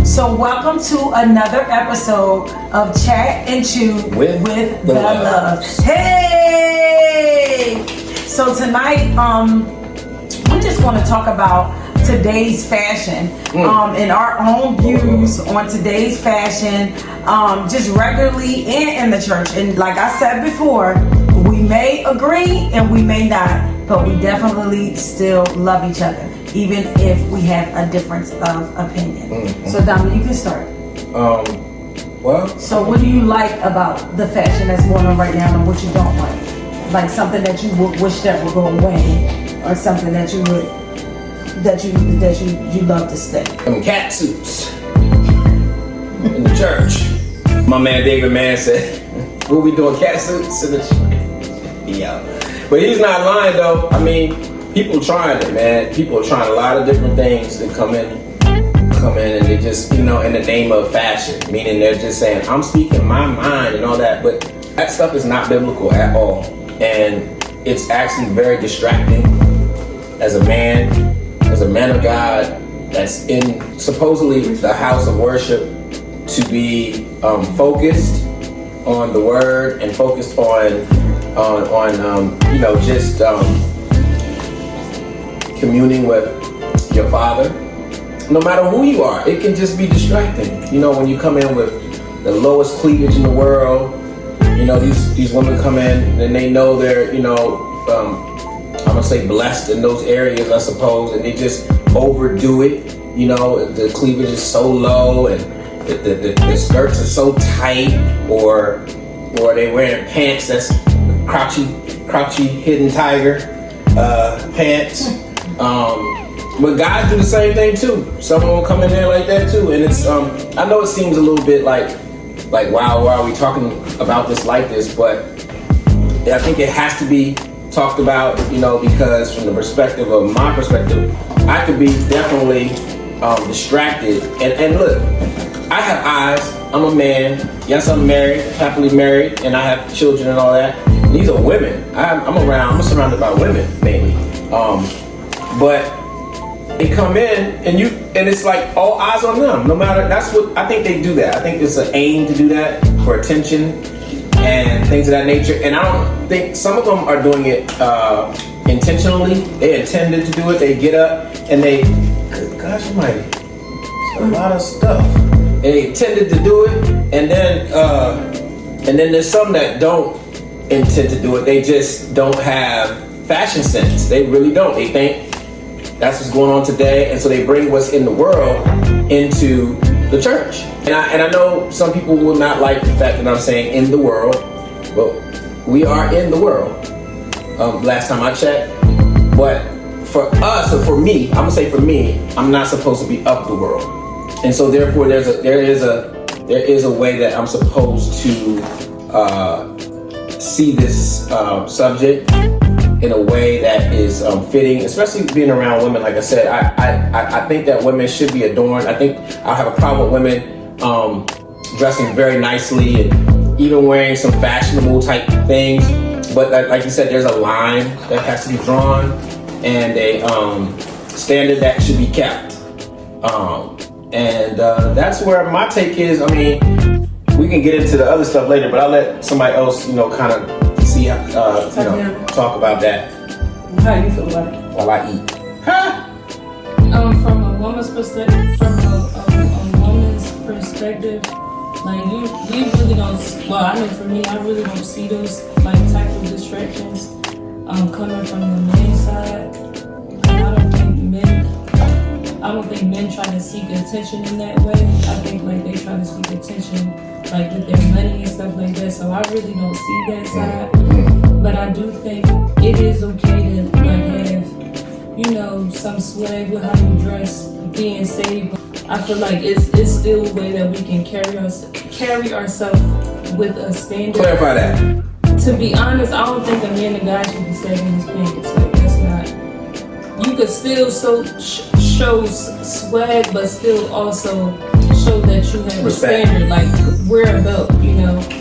So welcome to another episode of Chat and Chew with the Loves. Hey! So tonight, we just want to talk about today's fashion and our own views on today's fashion, just regularly and in the church. And like I said before, we may agree and we may not, but we definitely still love each other, even if we have a difference of opinion. So Dominic, you can start. So what do you like about the fashion that's going on right now and what you don't like? Like something that you would wish that would go away, or something that you would that you love to stay? Cat suits in the church. My man David Mann said, "What we doing, cat suits in the church?" Yeah, but he's not lying though. I mean, people trying it, man. People are trying a lot of different things to come in, and they just, in the name of fashion, meaning they're just saying, "I'm speaking my mind" and all that. But that stuff is not biblical at all, and it's actually very distracting as a man of God that's in supposedly the house of worship, to be focused on the word and focused on communing with your Father. No matter who you are, it can just be distracting. When you come in with the lowest cleavage in the world, these women come in and they know they're, I'm gonna say blessed in those areas, I suppose, and they just overdo it. The cleavage is so low and the skirts are so tight, or they wearing pants that's crouchy hidden tiger pants. But guys do the same thing too. Some of them come in there like that too, and it's I know it seems a little bit like wow, why are we talking about this like this? But I think it has to be talked about, because from the perspective of my perspective, I could be definitely distracted. And look, I have eyes. I'm a man. Yes, I'm married, happily married, and I have children and all that. These are women. I'm surrounded by women mainly. But they come in and it's like all eyes on them. No matter, that's what I think they do that. I think it's an aim to do that for attention and things of that nature. And I don't think some of them are doing it intentionally. They intended to do it. They get up and they, good gosh almighty, it's a lot of stuff. And they intended to do it, and then there's some that don't intend to do it. They just don't have fashion sense. They really don't. They think that's what's going on today, and so they bring what's in the world into the church. And I know some people will not like the fact that I'm saying in the world, but we are in the world. Last time I checked, but for us, or for me, I'm gonna say for me, I'm not supposed to be of the world, and so therefore there is a way that I'm supposed to see this subject in a way that is fitting, especially being around women. Like I said, I think that women should be adorned. I think I'll have a problem with women dressing very nicely and even wearing some fashionable type things. But like you said, there's a line that has to be drawn and a standard that should be kept. And that's where my take is. I mean, we can get into the other stuff later, but I'll let somebody else, kind of see, talk about that. How do you feel about it? While I eat. From a woman's perspective, like you really don't. Well, I know for me, I really don't see those like type of distractions coming from the men's side. I don't think men try to seek attention in that way. I think like they try to seek attention like with their money and stuff like that. So I really don't see that side. But I do think it is okay to like have, some swag with how you dress, being saved. I feel like it's still a way that we can carry ourselves with a standard. Clarify that. To be honest, I don't think a man and guy should be saving his pants. Like that's not. You could still show swag, but still also show that you have respect. A standard. Like wear a belt,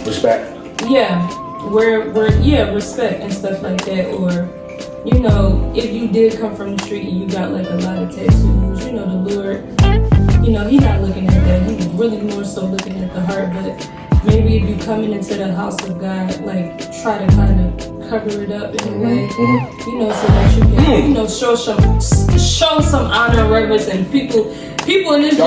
Respect. Yeah, respect and stuff like that. Or if you did come from the street and you got like a lot of tattoos, the Lord you know, he not looking at that. He's really more so looking at the heart. But maybe if you coming into the house of God, like try to kind of cover it up in a way, you know, so that you can, you know, show some honor and reverence. And people in this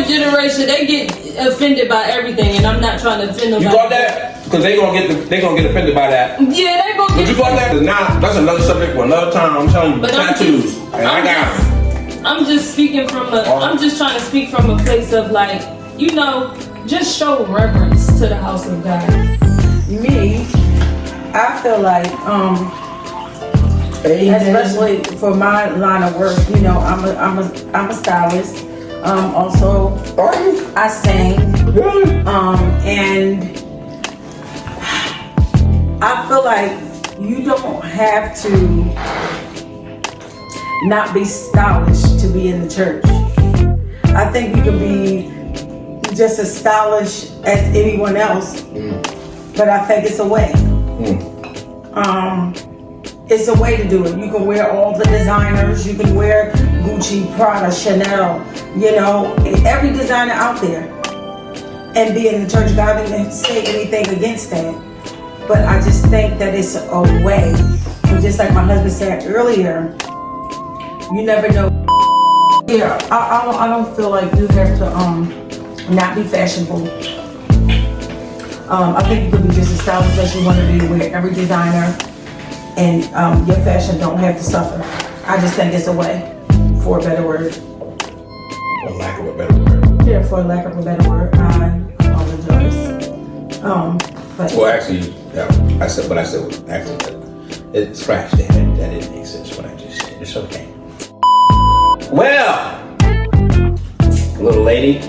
generation, they get offended by everything, and I'm not trying to offend nobody. You got that? Because they gonna get offended by that. Yeah, they gonna get. But you got that? Nah, that's another subject for another time. I'm telling you, But tattoos, and I got them. I'm just speaking I'm just trying to speak from a place of like, you know, just show reverence to the house of God. Me, I feel like, especially for my line of work, you know, I'm a stylist. Also, I sing. And I feel like you don't have to not be stylish to be in the church. I think you can be just as stylish as anyone else, but I think it's a way. It's a way to do it. You can wear all the designers. You can wear Gucci, Prada, Chanel, you know, every designer out there, and be in the church. God didn't say anything against that, but I just think that it's a way. And just like my husband said earlier, you never know. Yeah, I don't feel like you have to not be fashionable. I think you could be just as stylish as you want to be, wear every designer, and your fashion don't have to suffer. I just think it's a way, for a better word. For lack of a better word. Yeah, for lack of a better word, I apologize. But well, actually, yeah, I said it scratched that. That didn't make sense what I just said. It's okay. Well, little lady,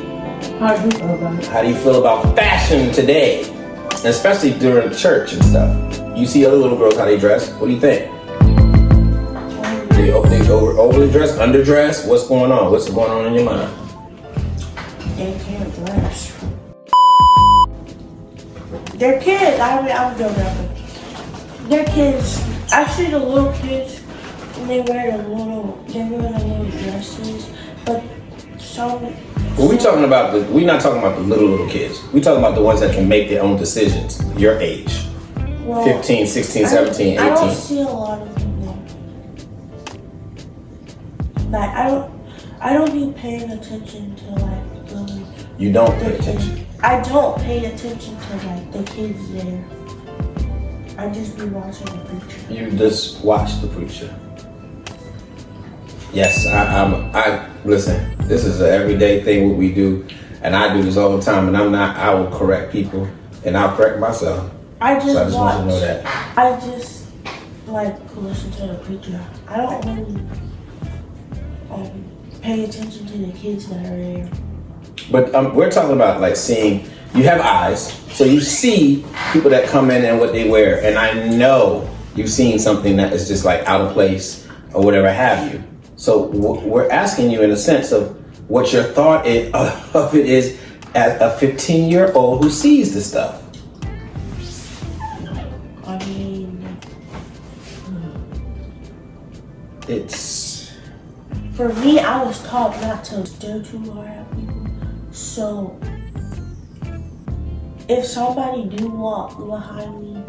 how do you feel about it? how do you feel about fashion today, and especially during church and stuff? You see other little girls how they dress. What do you think? They overly dressed, underdressed. What's going on? What's going on in your mind? They can't dress. They're kids. I'm joking. They're kids. I see the little kids, and they wear the little dresses, but some. Well, we're not talking about the little kids. We're talking about the ones that can make their own decisions. Your age. Well, 15, 16, 17, 18. I don't see a lot of them there. Like I don't be paying attention to like the. You don't pay attention. I don't pay attention to like the kids there. I just be watching the preacher. You just watch the preacher. Yes, I listen. This is an everyday thing what we do, and I do this all the time. And I will correct people, and I'll correct myself. I just want you to know that. I just like listen to the preacher. I don't really pay attention to the kids that are there. But we're talking about like seeing. You have eyes, so you see people that come in and what they wear, and I know you've seen something that is just like out of place or whatever have you. So we're asking you in a sense of what your thought of it is as a 15-year-old who sees this stuff. I mean, It's for me, I was taught not to stare too hard at people. So if somebody do walk behind me,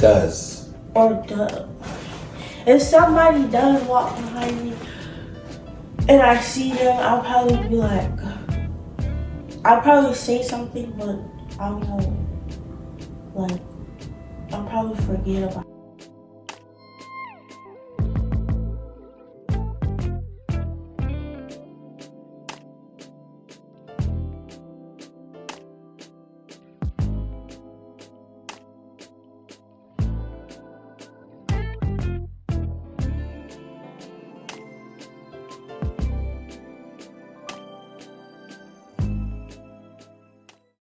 if somebody does walk behind me and I see them, I'll probably be like, I'll probably say something, but I won't, like, I'll probably forget about it.